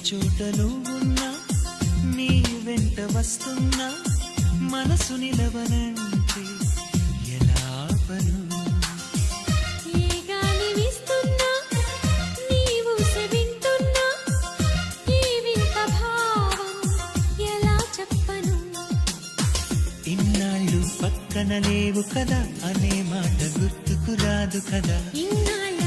చోట నువ్వున్నా నీ వెంట వస్తున్నా మనసు నిలవనంటే ఎలా ఆపను? ఏ గాలి వీస్తున్నా నీవు వింటున్నా ఈ వింత భావం ఎలా చెప్పను? ఇన్నాళ్ళు పక్కన లేవు కదా అనే మాట గుర్తుకు రాదు కదా. ఇన్నాళ్ళ